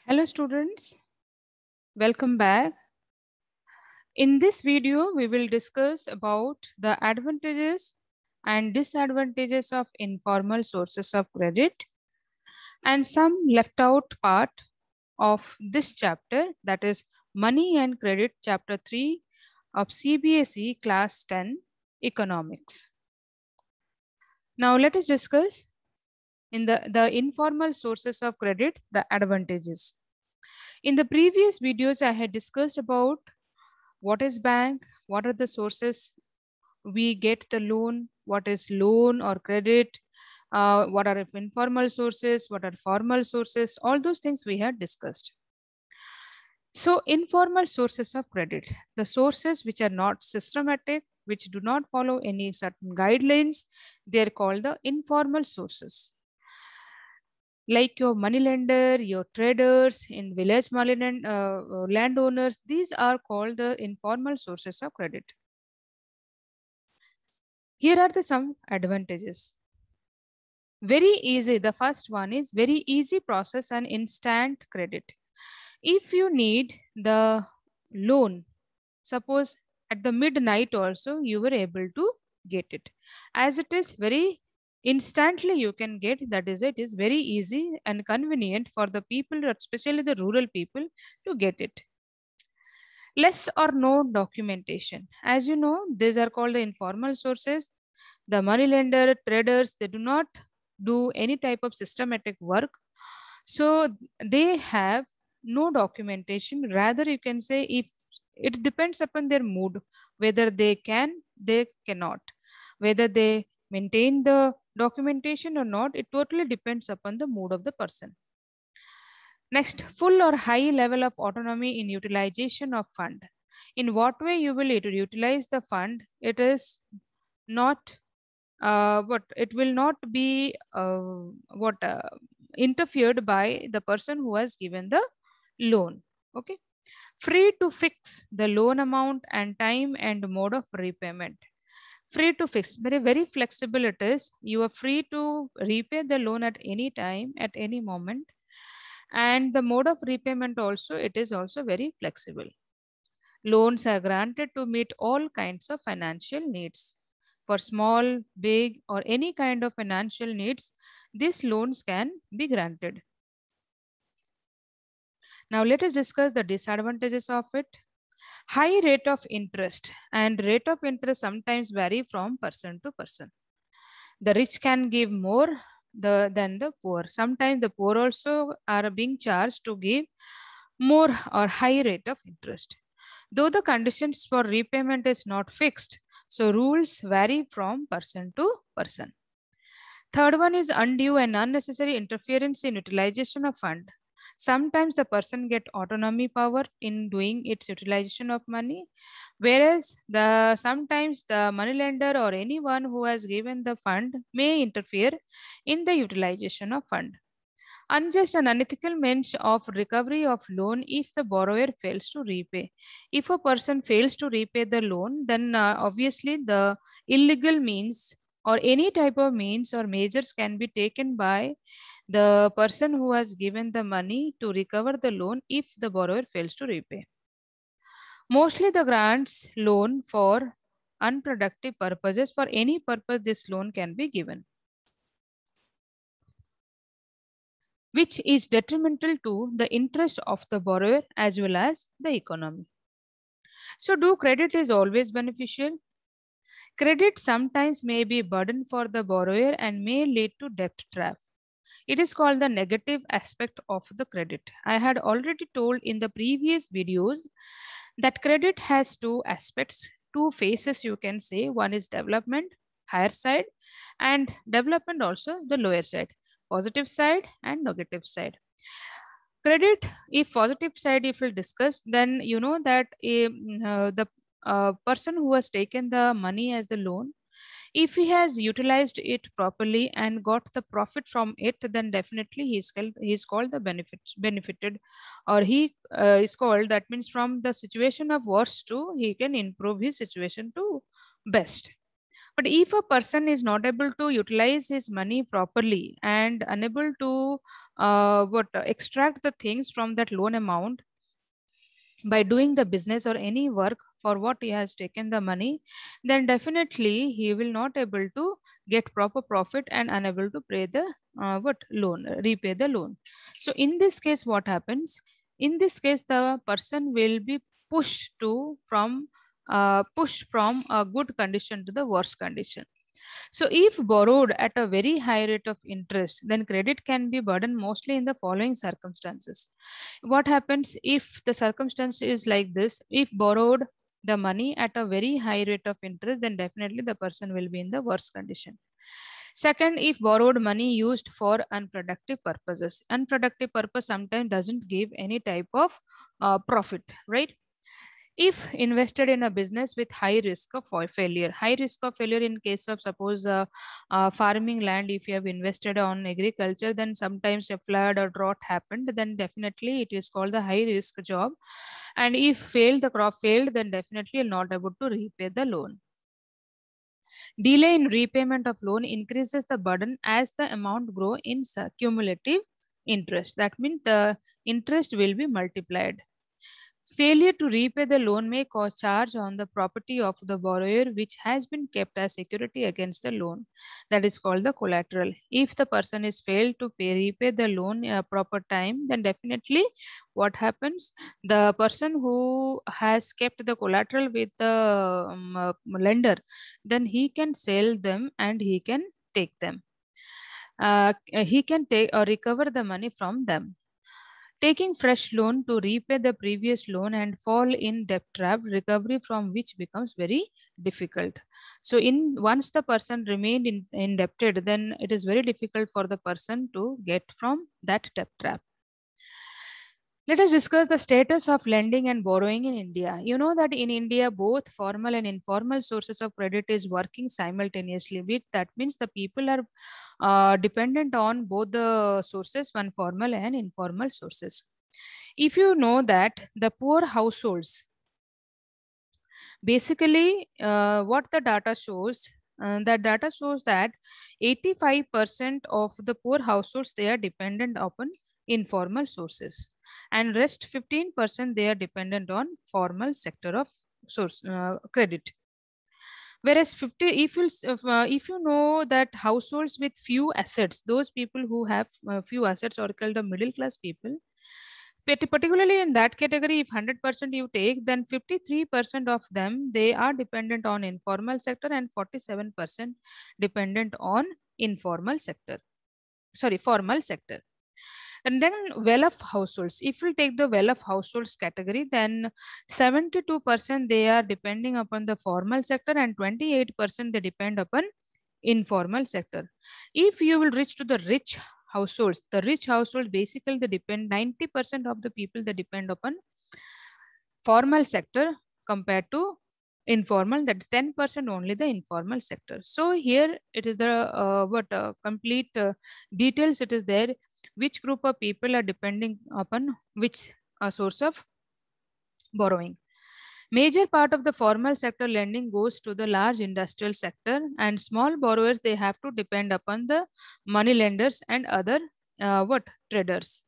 Hello students, welcome back. In this video, we will discuss about the advantages and disadvantages of informal sources of credit and some left out part of this chapter, that is Money and Credit chapter 3 of CBSE class 10 economics. Now let us discuss in the informal sources of credit, the advantages. In the previous videos, I had discussed about what is bank, what are the sources we get the loan, what is loan or credit, what are informal sources, what are formal sources, all those things we had discussed. So informal sources of credit, the sources which are not systematic, which do not follow any certain guidelines, they are called the informal sources. Like your money lender, your traders, in village landowners, these are called the informal sources of credit. Here are some advantages. Very easy. The first one is very easy process and instant credit. If you need the loan, suppose at the midnight also you were able to get it. As it is very instantly you can get, that is, it is very easy and convenient for the people, especially the rural people, to get it. Less or no documentation. As you know, these are called the informal sources. The money lender, traders, they do not do any type of systematic work. So they have no documentation. Rather, you can say if it depends upon their mood, whether they can, they cannot. Whether they maintain the documentation or not, it totally depends upon the mood of the person. Next, full or high level of autonomy in utilization of fund. In what way you will utilize the fund, it is not what it will not be interfered by the person who has given the loan. Okay, free to fix the loan amount and time and mode of repayment. Free to fix, very flexible it is. You are free to repay the loan at any time, at any moment, and the mode of repayment also, it is also very flexible. Loans are granted to meet all kinds of financial needs. For small, big, or any kind of financial needs, these loans can be granted. Now let us discuss the disadvantages of it. High rate of interest, and rate of interest sometimes vary from person to person. The rich can give more than the poor. Sometimes the poor also are being charged to give more or high rate of interest. Though the conditions for repayment is not fixed, so rules vary from person to person. Third one is undue and unnecessary interference in utilization of fund. Sometimes the person get autonomy power in doing its utilization of money, whereas sometimes the money lender or anyone who has given the fund may interfere in the utilization of fund. Unjust and unethical means of recovery of loan if the borrower fails to repay. If a person fails to repay the loan, then obviously the illegal means or any type of means or measures can be taken by the person who has given the money to recover the loan if the borrower fails to repay. Mostly the grants loan for unproductive purposes. For any purpose, this loan can be given, which is detrimental to the interest of the borrower as well as the economy. So, do credit is always beneficial? Credit sometimes may be a burden for the borrower and may lead to debt trap. It is called the negative aspect of the credit. I had already told in the previous videos that credit has two aspects, two phases you can say. One is development, higher side, and development also the lower side, positive side and negative side. Credit, if positive side if we'll discuss, then you know that the person who has taken the money as the loan, if he has utilized it properly and got the profit from it, then definitely he's called the benefited, or he is called, that means from the situation of worst to he can improve his situation to best. But if a person is not able to utilize his money properly and unable to extract the things from that loan amount by doing the business or any work for what he has taken the money, then definitely he will not able to get proper profit and unable to pay the repay the loan. So in this case, what happens? In this case, the person will be pushed from a good condition to the worst condition. So if borrowed at a very high rate of interest, then credit can be burdened mostly in the following circumstances. What happens if the circumstance is like this? If borrowed the money at a very high rate of interest, then definitely the person will be in the worst condition. Second, if borrowed money used for unproductive purposes. Unproductive purpose sometimes doesn't give any type of profit, right? If invested in a business with high risk of failure, high risk of failure in case of suppose farming land, if you have invested on agriculture, then sometimes a flood or drought happened, then definitely it is called the high risk job. And if the crop failed, then definitely you're not able to repay the loan. Delay in repayment of loan increases the burden as the amount grow in cumulative interest. That means the interest will be multiplied. Failure to repay the loan may cause charge on the property of the borrower which has been kept as security against the loan. That is called the collateral. If the person is failed to repay the loan in a proper time, then definitely what happens? The person who has kept the collateral with the lender, then he can sell them and he can take them. He can take or recover the money from them. Taking fresh loan to repay the previous loan and fall in debt trap, recovery from which becomes very difficult. So in once the person remained indebted, then it is very difficult for the person to get from that debt trap. Let us discuss the status of lending and borrowing in India. You know that in India, both formal and informal sources of credit is working simultaneously. With that means the people are dependent on both the sources, one formal and informal sources. If you know that the poor households, basically what the data shows, that data shows that 85% of the poor households, they are dependent upon informal sources, and rest 15% they are dependent on formal sector of source credit. Whereas 50, if you know that households with few assets, those people who have few assets are called the middle class people. Particularly in that category, if 100% you take, then 53% of them, they are dependent on informal sector and 47% dependent on informal sector. Sorry, formal sector. And then well-off households. If we take the well-off households category, then 72% they are depending upon the formal sector and 28% they depend upon informal sector. If you will reach to the rich households, the rich household basically they depend 90% of the people they depend upon formal sector compared to informal, that's 10% only the informal sector. So here it is the complete details it is there, which group of people are depending upon which source of borrowing. Major part of the formal sector lending goes to the large industrial sector, and small borrowers they have to depend upon the money lenders and other traders.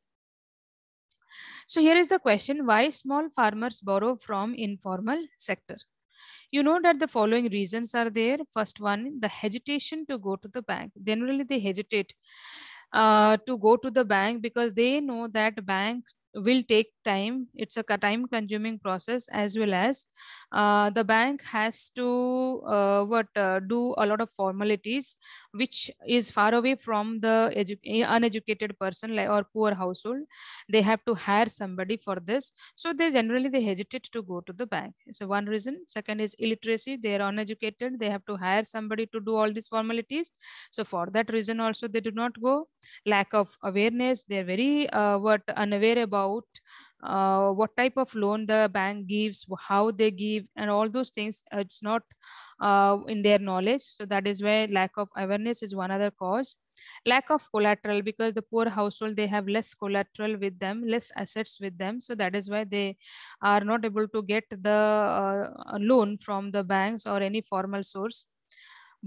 So here is the question, why small farmers borrow from informal sector? You know that the following reasons are there. First one, the hesitation to go to the bank. Generally, they hesitate to go to the bank because they know that bank will take time. It's a time consuming process, as well as the bank has to do a lot of formalities which is far away from the uneducated person or poor household. They have to hire somebody for this, so they generally they hesitate to go to the bank. So one reason. Second is illiteracy. They are uneducated, they have to hire somebody to do all these formalities, so for that reason also they do not go. Lack of awareness, they're very unaware about what type of loan the bank gives, how they give, and all those things. It's not in their knowledge, so that is why lack of awareness is one other cause. Lack of collateral, because the poor household they have less collateral with them, less assets with them, so that is why they are not able to get the loan from the banks or any formal source.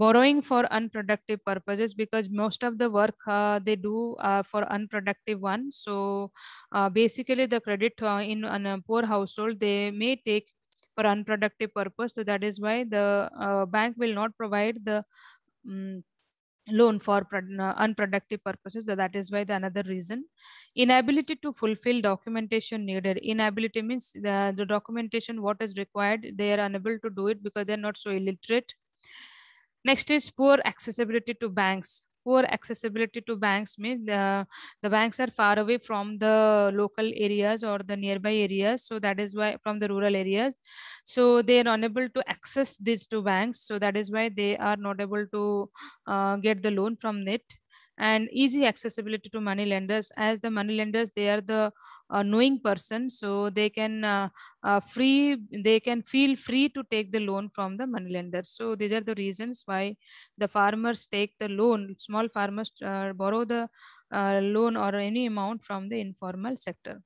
Borrowing for unproductive purposes, because most of the work they do for unproductive one. So basically the credit in a poor household, they may take for unproductive purpose. So that is why the bank will not provide the um, loan for unproductive purposes. So that is why the another reason. Inability to fulfill documentation needed. Inability means the documentation what is required, they are unable to do it because they're not so illiterate. Next is poor accessibility to banks. Poor accessibility to banks means the banks are far away from the local areas or the nearby areas. So that is why, from the rural areas. So they are unable to access these two banks. So that is why they are not able to get the loan from it. And easy accessibility to money lenders, as the money lenders, they are the knowing person. So they can feel free to take the loan from the money lenders. So these are the reasons why the farmers take the loan. Small farmers borrow the loan or any amount from the informal sector.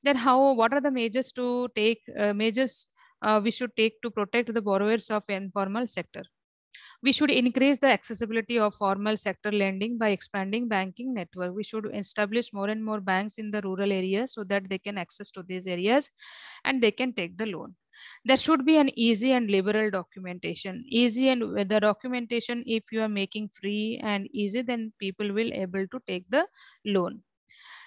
Then what are the measures we should take to protect the borrowers of informal sector? We should increase the accessibility of formal sector lending by expanding banking network. We should establish more and more banks in the rural areas so that they can access to these areas and they can take the loan. There should be an easy and liberal documentation. Easy and the documentation, if you are making free and easy, then people will able to take the loan.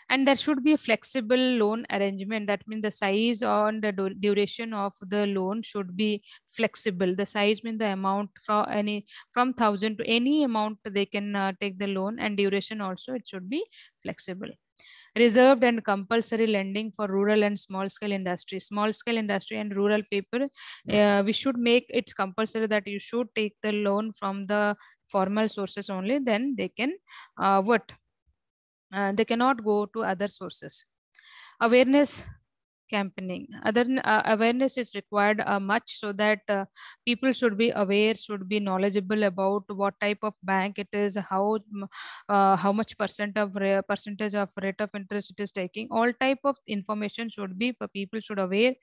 And there should be a flexible loan arrangement. That means the size and the duration of the loan should be flexible. The size means the amount from 1,000 to any amount they can take the loan, and duration also it should be flexible. Reserved and compulsory lending for rural and small scale industry. Small scale industry and rural people, we should make it compulsory that you should take the loan from the formal sources only. Then they can they cannot go to other sources. Awareness campaigning. Awareness is required much, so that people should be aware, should be knowledgeable about what type of bank it is, how much percentage of rate of interest it is taking. All type of information should be, people should aware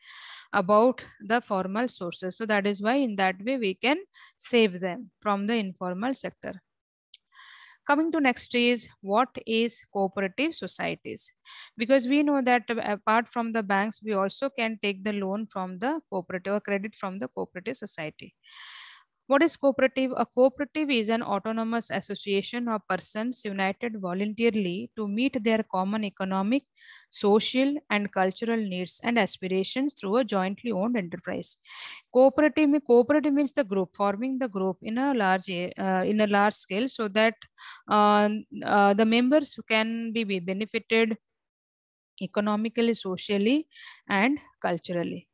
about the formal sources. So that is why in that way we can save them from the informal sector. Coming to next is, what is cooperative societies? Because we know that apart from the banks, we also can take the loan from the cooperative or credit from the cooperative society. What is cooperative? A cooperative is an autonomous association of persons united voluntarily to meet their common economic, social, and cultural needs and aspirations through a jointly owned enterprise. Cooperative means the group, forming the group in a large scale, so that the members can be benefited economically, socially, and culturally.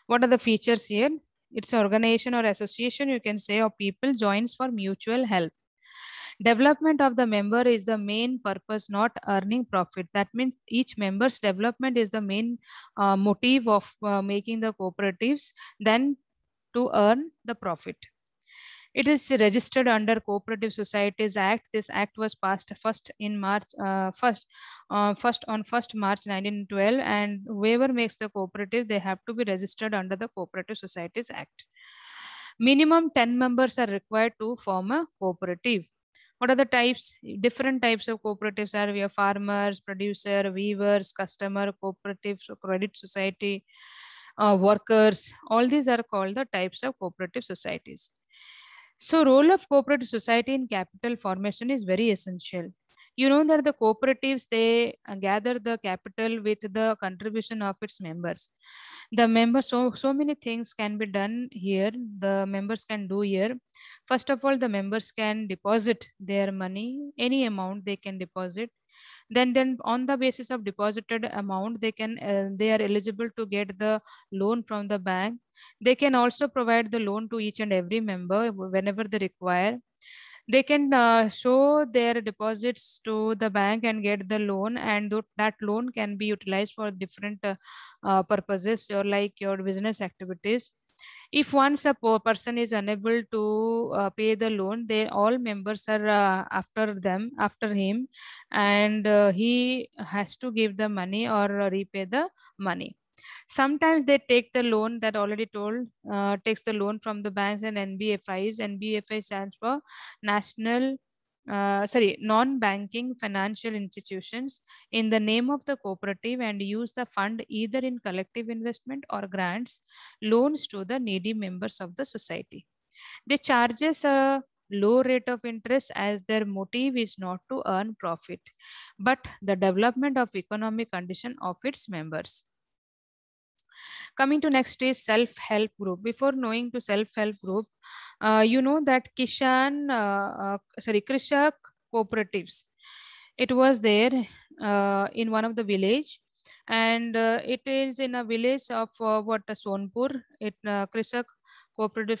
What are the features here? It's an organization or association, you can say, of people joins for mutual help. Development of the member is the main purpose, not earning profit. That means each member's development is the main motive of making the cooperatives than to earn the profit. It is registered under Cooperative Societies Act. This act was passed first on 1st March 1912, and whoever makes the cooperative, they have to be registered under the Cooperative Societies Act. Minimum 10 members are required to form a cooperative. What are the types? Different types of cooperatives are, we have farmers, producer, weavers, customer, cooperative, so credit society, workers. All these are called the types of cooperative societies. So role of cooperative society in capital formation is very essential. You know that the cooperatives, they gather the capital with the contribution of its members. The members, so many things can be done here. The members can do here. First of all, the members can deposit their money, any amount they can deposit. Then on the basis of deposited amount, they are eligible to get the loan from the bank. They can also provide the loan to each and every member whenever they require. They can show their deposits to the bank and get the loan, and that loan can be utilized for different purposes, or like your business activities. If once a poor person is unable to pay the loan, they all members are after him, and he has to give the money or repay the money. Sometimes they take the loan, that already told, takes the loan from the banks and NBFIs. NBFI stands for non-banking financial institutions, in the name of the cooperative, and use the fund either in collective investment or grants loans to the needy members of the society. They charges a low rate of interest as their motive is not to earn profit, but the development of economic condition of its members. Coming to next is self-help group. Before knowing to self-help group, you know that Krishak cooperatives. It was there in one of the village, and it is in a village of Sonpur. Krishak cooperative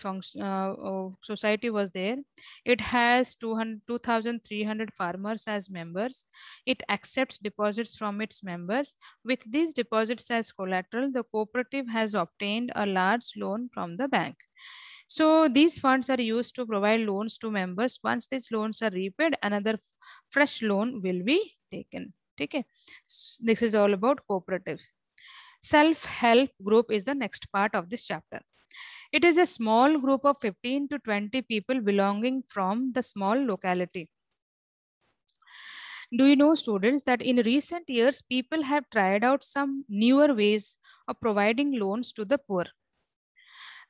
society was there. It has 2,300 farmers as members. It accepts deposits from its members. With these deposits as collateral, the cooperative has obtained a large loan from the bank. So these funds are used to provide loans to members. Once these loans are repaid, another fresh loan will be taken. Okay. This is all about cooperatives. Self-help group is the next part of this chapter. It is a small group of 15 to 20 people belonging from the small locality. Do you know, students, that in recent years, people have tried out some newer ways of providing loans to the poor.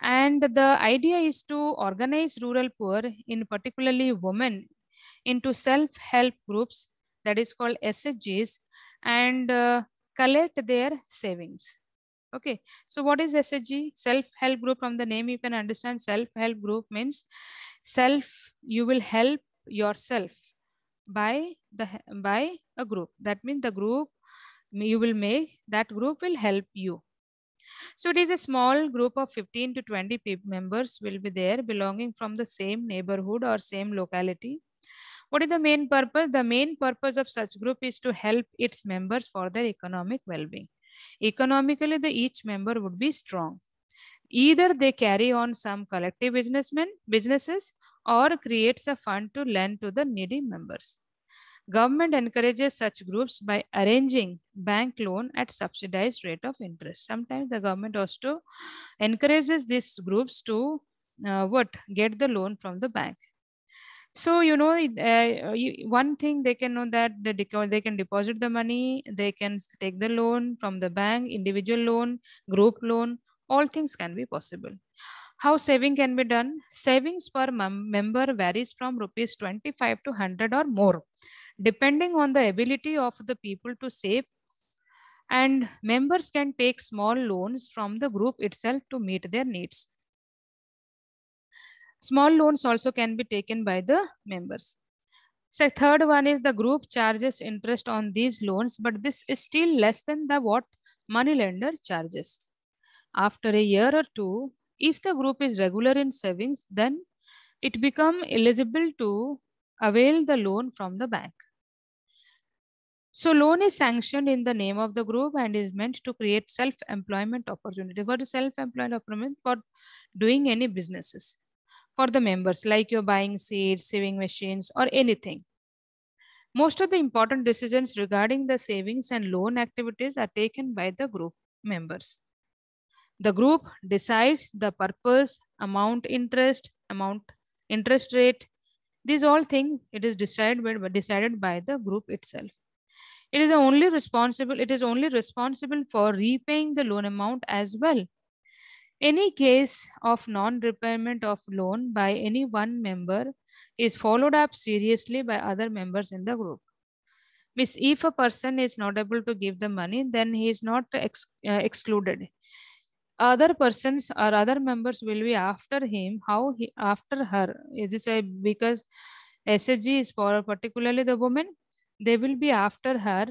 And the idea is to organize rural poor, in particularly women, into self-help groups, that is called SHGs, and collect their savings. Okay, so what is SHG? Self-help group. From the name you can understand, self-help group means you will help yourself by a group. That means the group you will make, that group will help you. So it is a small group of 15 to 20 members will be there, belonging from the same neighborhood or same locality. What is the main purpose? The main purpose of such group is to help its members for their economic well-being. Economically, each member would be strong. Either they carry on some collective businesses or creates a fund to lend to the needy members. Government encourages such groups by arranging bank loan at subsidized rate of interest. Sometimes the government also encourages these groups to get the loan from the bank. So, you know, one thing they can know that they can deposit the money, they can take the loan from the bank, individual loan, group loan, all things can be possible. How saving can be done? Savings per member varies from rupees 25 to 100 or more, depending on the ability of the people to save. And members can take small loans from the group itself to meet their needs. Small loans also can be taken by the members. So third one is the group charges interest on these loans, but this is still less than the what moneylender charges. After a year or two, if the group is regular in savings, then it become eligible to avail the loan from the bank. So loan is sanctioned in the name of the group and is meant to create self-employment opportunity. What is self-employment opportunity? For doing any businesses for the members, like you're buying seeds, sewing machines, or anything. Most of the important decisions regarding the savings and loan activities are taken by the group members. The group decides the purpose, amount interest rate. These all things it is decided by the group itself. It is only responsible for repaying the loan amount as well. Any case of non-repayment of loan by any one member is followed up seriously by other members in the group. Means if a person is not able to give the money, then he is not excluded. Other persons or other members will be after him, after her. It is because SHG is for particularly the woman, they will be after her.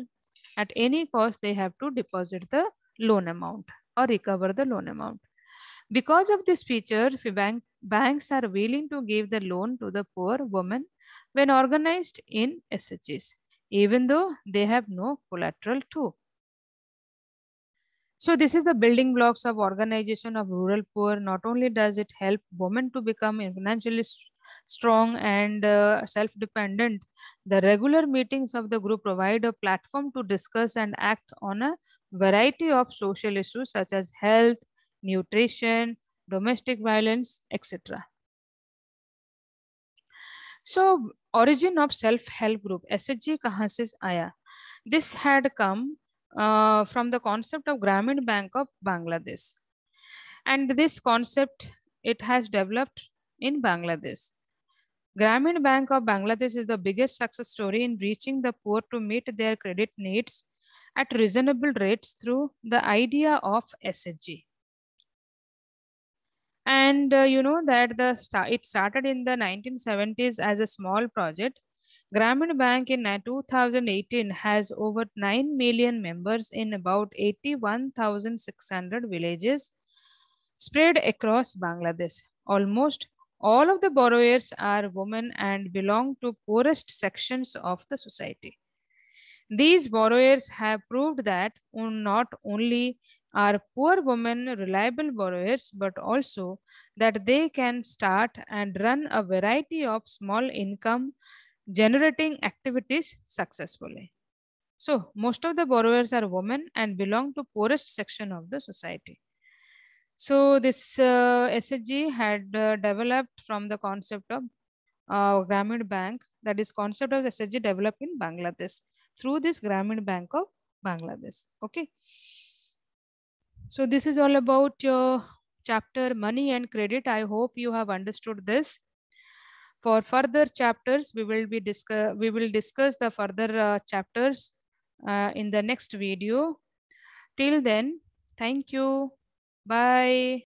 At any cost, they have to deposit the loan amount or recover the loan amount. Because of this feature, banks are willing to give the loan to the poor woman when organized in SHGs, even though they have no collateral too. So this is the building blocks of organization of rural poor. Not only does it help women to become financially strong and self-dependent, the regular meetings of the group provide a platform to discuss and act on a variety of social issues such as health, nutrition, domestic violence, etc. So, origin of self-help group SHG कहाँ से आया? This had come from the concept of Grameen Bank of Bangladesh, and this concept it has developed in Bangladesh. Grameen Bank of Bangladesh is the biggest success story in reaching the poor to meet their credit needs at reasonable rates through the idea of SHG. And you know that it started in the 1970s as a small project. Grameen Bank in 2018 has over 9 million members in about 81,600 villages spread across Bangladesh. Almost all of the borrowers are women and belong to poorest sections of the society. These borrowers have proved that not only are poor women reliable borrowers, but also that they can start and run a variety of small income generating activities successfully. So, most of the borrowers are women and belong to poorest section of the society. So, this SHG had developed from the concept of Grameen Bank, that is concept of SHG developed in Bangladesh through this Grameen Bank of Bangladesh. Okay. So this is all about your chapter money and credit. I hope you have understood this. For further chapters, we will discuss the further chapters in the next video. Till then, thank you. Bye.